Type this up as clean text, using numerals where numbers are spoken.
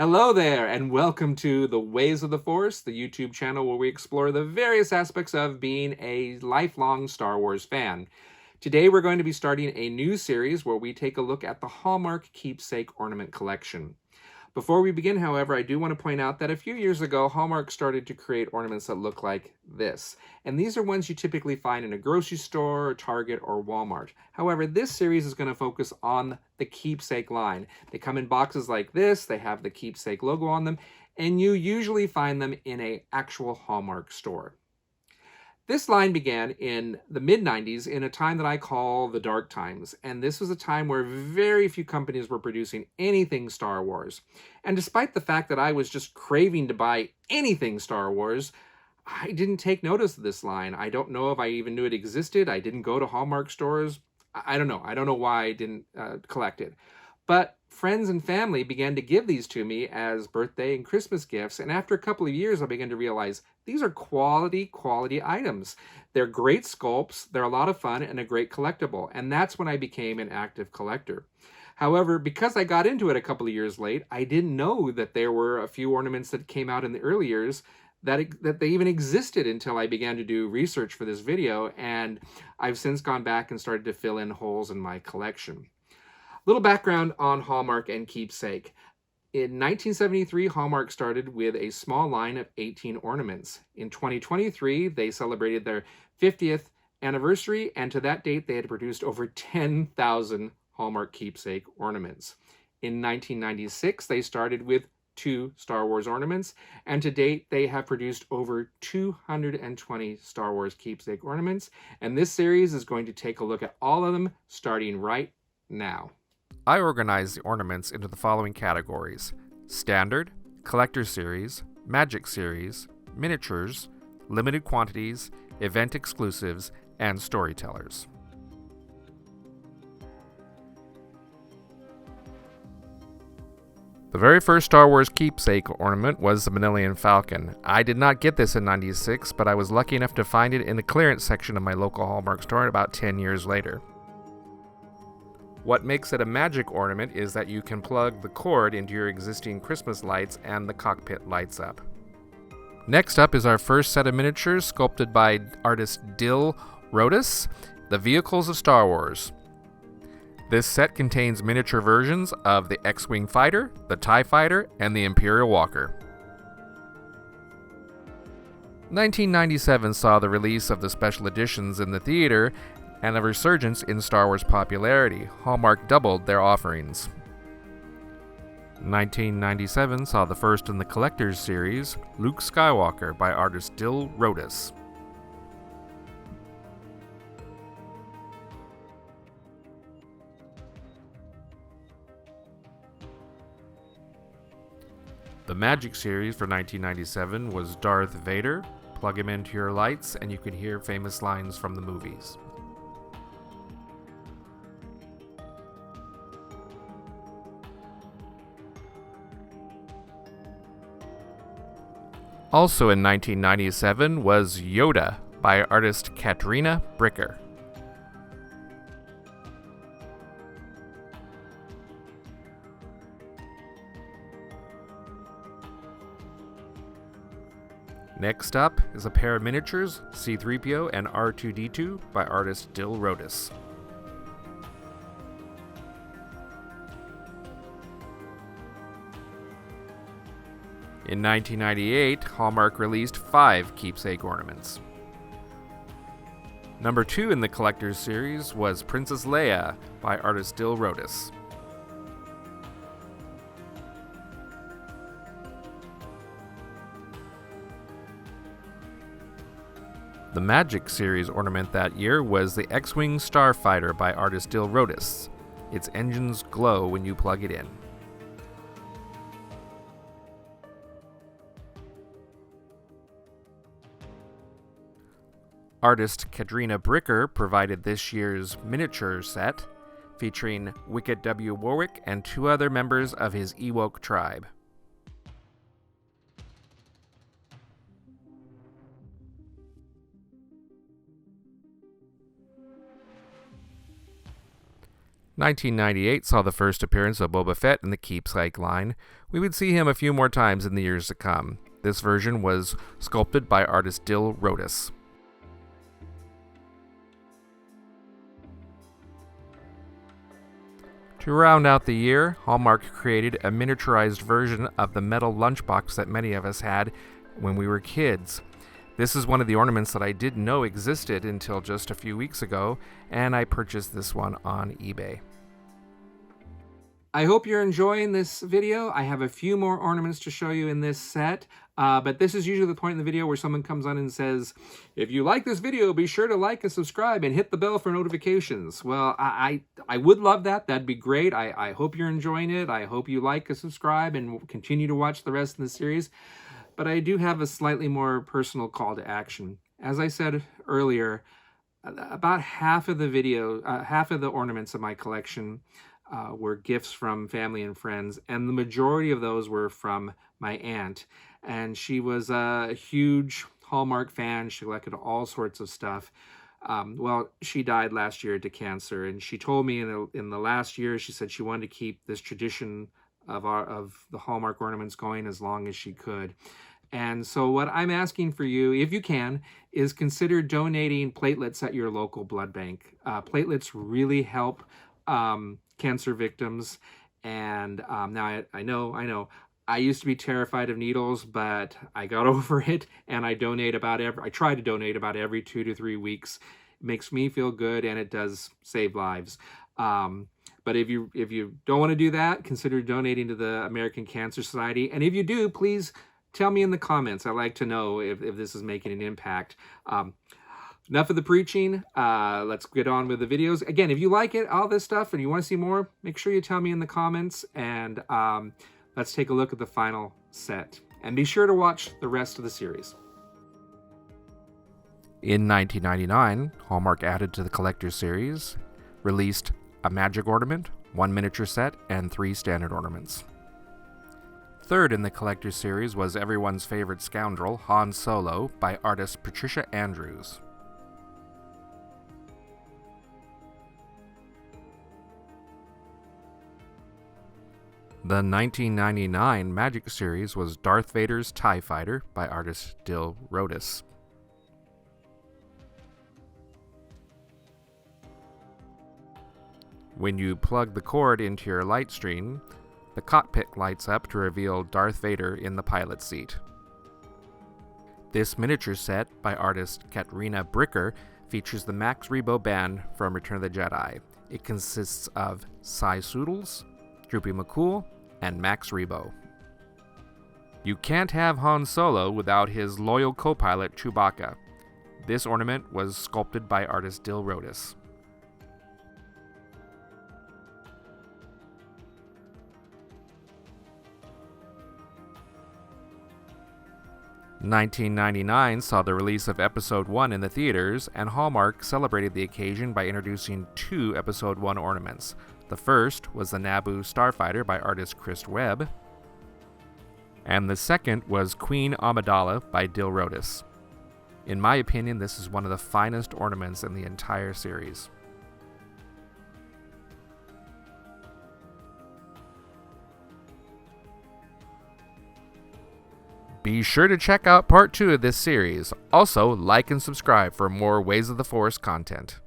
Hello there, and welcome to The Ways of the Force, the YouTube channel where we explore the various aspects of being a lifelong Star Wars fan. Today we're going to be starting a new series where we take a look at the Hallmark Keepsake Ornament collection. Before we begin, however, I do want to point out that a few years ago, Hallmark started to create ornaments that look like this. And these are ones you typically find in a grocery store, Target, or Walmart. However, this series is going to focus on the Keepsake line. They come in boxes like this, they have the Keepsake logo on them, and you usually find them in an actual Hallmark store. This line began in the mid-90s in a time that I call the dark times, and this was a time where very few companies were producing anything Star Wars. And despite the fact that I was just craving to buy anything Star Wars, I didn't take notice of this line. I don't know if I even knew it existed. I didn't go to Hallmark stores. I don't know. I don't know why I didn't collect it. But friends and family began to give these to me as birthday and Christmas gifts, and after a couple of years I began to realize these are quality items. They're great sculpts, they're a lot of fun, and a great collectible, and that's when I became an active collector. However, because I got into it a couple of years late, I didn't know that there were a few ornaments that came out in the early years that they even existed until I began to do research for this video, and I've since gone back and started to fill in holes in my collection. Little background on Hallmark and Keepsake. In 1973, Hallmark started with a small line of 18 ornaments. In 2023, they celebrated their 50th anniversary, and to that date, they had produced over 10,000 Hallmark Keepsake ornaments. In 1996, they started with 2 Star Wars ornaments, and to date, they have produced over 220 Star Wars Keepsake ornaments, and this series is going to take a look at all of them, starting right now. I organize the ornaments into the following categories: Standard, Collector Series, Magic Series, Miniatures, Limited Quantities, Event Exclusives, and Storytellers. The very first Star Wars Keepsake ornament was the Millennium Falcon. I did not get this in '96, but I was lucky enough to find it in the clearance section of my local Hallmark store about 10 years later. What makes it a magic ornament is that you can plug the cord into your existing Christmas lights and the cockpit lights up. Next up is our first set of miniatures sculpted by artist Dill Rodas, the Vehicles of Star Wars. This set contains miniature versions of the X-Wing Fighter, the TIE Fighter, and the Imperial Walker. 1997 saw the release of the special editions in the theater and a resurgence in Star Wars popularity. Hallmark doubled their offerings. 1997 saw the first in the Collector's series, Luke Skywalker by artist Dill Rodas. The Magic series for 1997 was Darth Vader. Plug him into your lights and you could hear famous lines from the movies. Also in 1997 was Yoda by artist Katrina Bricker. Next up is a pair of miniatures, C-3PO and R2-D2 by artist Dill Rodas. In 1998, Hallmark released 5 Keepsake ornaments. Number 2 in the Collector's series was Princess Leia by artist Dill Rodas. The Magic series ornament that year was the X-Wing Starfighter by artist Dill Rodas. Its engines glow when you plug it in. Artist Katrina Bricker provided this year's miniature set, featuring Wicket W. Warwick and 2 other members of his Ewok tribe. 1998 saw the first appearance of Boba Fett in the Keepsake line. We would see him a few more times in the years to come. This version was sculpted by artist Dill Rotis. To round out the year, Hallmark created a miniaturized version of the metal lunchbox that many of us had when we were kids. This is one of the ornaments that I didn't know existed until just a few weeks ago, and I purchased this one on eBay. I hope you're enjoying this video. I have a few more ornaments to show you in this set, but this is usually the point in the video where someone comes on and says, if you like this video, be sure to like and subscribe and hit the bell for notifications. Well, I would love that. That'd be great. I hope you're enjoying it. I hope you like and subscribe and continue to watch the rest of the series. But I do have a slightly more personal call to action. As I said earlier, about half of the ornaments of my collection were gifts from family and friends, and the majority of those were from my aunt. And she was a huge Hallmark fan. She collected all sorts of stuff. Well, she died last year to cancer, and she told me in the last year, she said she wanted to keep this tradition of the Hallmark ornaments going as long as she could. And so what I'm asking for you, if you can, is consider donating platelets at your local blood bank. Platelets really help cancer victims. And now I know, I used to be terrified of needles, but I got over it, and I try to donate about every 2 to 3 weeks. It makes me feel good, and it does save lives. But if you don't want to do that, consider donating to the American Cancer Society. And if you do, please tell me in the comments. I'd like to know if this is making an impact. Enough of the preaching. Let's get on with the videos. Again, if you like all this stuff and you want to see more, make sure you tell me in the comments. And let's take a look at the final set. And be sure to watch the rest of the series. In 1999, Hallmark added to the Collector's Series, released a magic ornament, 1 miniature set, and 3 standard ornaments. Third in the Collector's Series was everyone's favorite scoundrel, Han Solo, by artist Patricia Andrews. The 1999 Magic Series was Darth Vader's TIE Fighter by artist Dill Rotis. When you plug the cord into your light stream, the cockpit lights up to reveal Darth Vader in the pilot seat. This miniature set by artist Katrina Bricker features the Max Rebo band from Return of the Jedi. It consists of Cy Soodles, Droopy McCool, and Max Rebo. You can't have Han Solo without his loyal co-pilot Chewbacca. This ornament was sculpted by artist Dill Rotis. (1999) saw the release of Episode 1 in the theaters, and Hallmark celebrated the occasion by introducing 2 Episode 1 ornaments. The first was the Naboo Starfighter by artist Chris Webb, and the second was Queen Amidala by Dill Rotis. In my opinion, this is one of the finest ornaments in the entire series. Be sure to check out part 2 of this series. Also, like and subscribe for more Ways of the Force content.